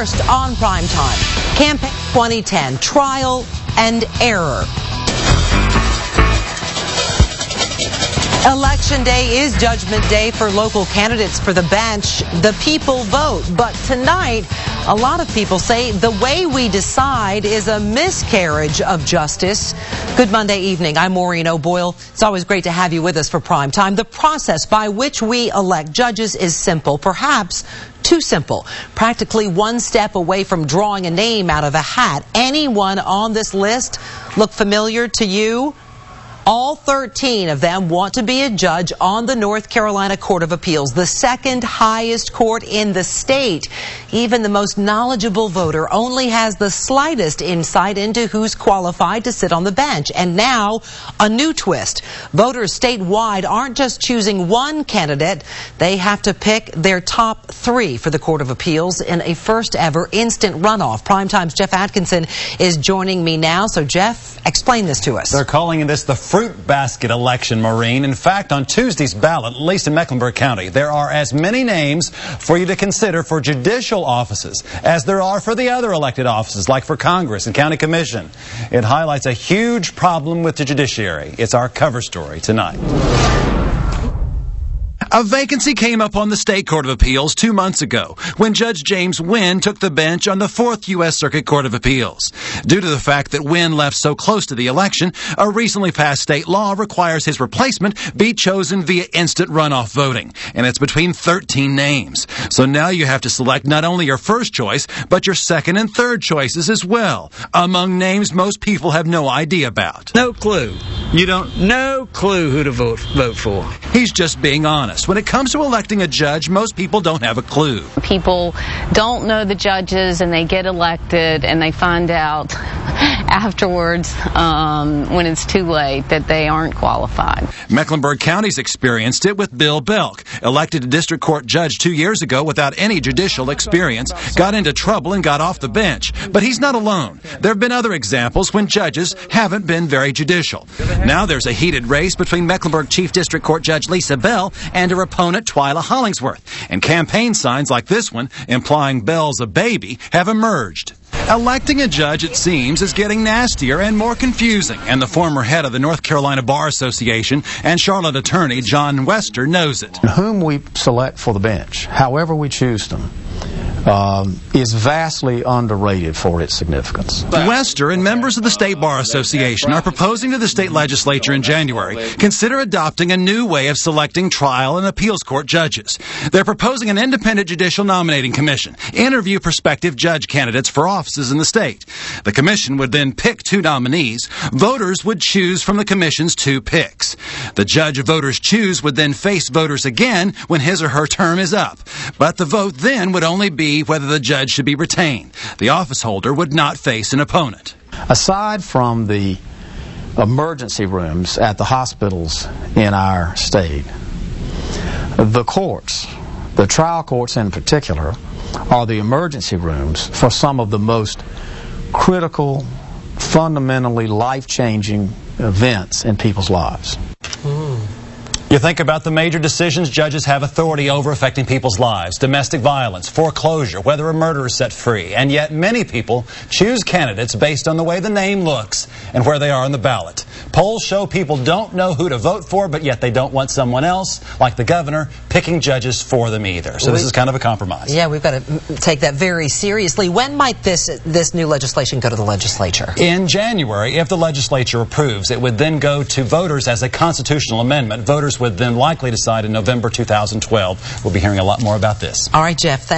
First on Primetime, Campaign 2010, Trial and Error. Election Day is Judgment Day for local candidates for the bench. The people vote. But tonight, a lot of people say the way we decide is a miscarriage of justice. Good Monday evening. I'm Maureen O'Boyle. It's always great to have you with us for Primetime. The process by which we elect judges is simple, perhaps too simple. Practically one step away from drawing a name out of a hat. Anyone on this list look familiar to you? All 13 of them want to be a judge on the North Carolina Court of Appeals, the second highest court in the state. Even the most knowledgeable voter only has the slightest insight into who's qualified to sit on the bench. And now, a new twist. Voters statewide aren't just choosing one candidate. They have to pick their top 3 for the Court of Appeals in a first ever instant runoff. Primetime's Jeff Atkinson is joining me now. So, Jeff, explain this to us. They're calling this the fruit basket election, Maureen. In fact, on Tuesday's ballot, at least in Mecklenburg County, there are as many names for you to consider for judicial offices as there are for the other elected offices, like for Congress and County Commission. It highlights a huge problem with the judiciary. It's our cover story tonight. A vacancy came up on the State Court of Appeals 2 months ago when Judge James Wynn took the bench on the 4th U.S. Circuit Court of Appeals. Due to the fact that Wynn left so close to the election, a recently passed state law requires his replacement be chosen via instant runoff voting, and it's between 13 names. So now you have to select not only your first choice, but your second and third choices as well, among names most people have no idea about. No clue. You don't? No clue who to vote for. He's just being honest. When it comes to electing a judge, most people don't have a clue. People don't know the judges and they get elected and they find out afterwards when it's too late that they aren't qualified. Mecklenburg County's experienced it with Bill Belk, elected a district court judge 2 years ago without any judicial experience, got into trouble and got off the bench. But he's not alone. There have been other examples when judges haven't been very judicial. Now there's a heated race between Mecklenburg Chief District Court Judge Lisa Bell and her opponent Twyla Hollingsworth. And campaign signs like this one, implying Bell's a baby, have emerged. Electing a judge, it seems, is getting nastier and more confusing, and the former head of the North Carolina Bar Association and Charlotte attorney John Wester knows it. Whom we select for the bench, however we choose them, is vastly underrated for its significance. Wester and members of the State Bar Association are proposing to the state legislature in January consider adopting a new way of selecting trial and appeals court judges. They're proposing an independent judicial nominating commission, interview prospective judge candidates for offices in the state. The commission would then pick 2 nominees. Voters would choose from the commission's 2 picks. The judge voters choose would then face voters again when his or her term is up. But the vote then would only be whether the judge should be retained. The office holder would not face an opponent. Aside from the emergency rooms at the hospitals in our state, the courts, the trial courts in particular, are the emergency rooms for some of the most critical, fundamentally life-changing events in people's lives. You think about the major decisions judges have authority over affecting people's lives: domestic violence, foreclosure, whether a murderer is set free. And yet many people choose candidates based on the way the name looks and where they are on the ballot. Polls show people don't know who to vote for, but yet they don't want someone else, like the governor, picking judges for them either. So this is kind of a compromise. Yeah, we've got to take that very seriously. When might this new legislation go to the legislature? In January, if the legislature approves, it would then go to voters as a constitutional amendment. Voters would then likely decide in November 2012. We'll be hearing a lot more about this. All right, Jeff, thanks.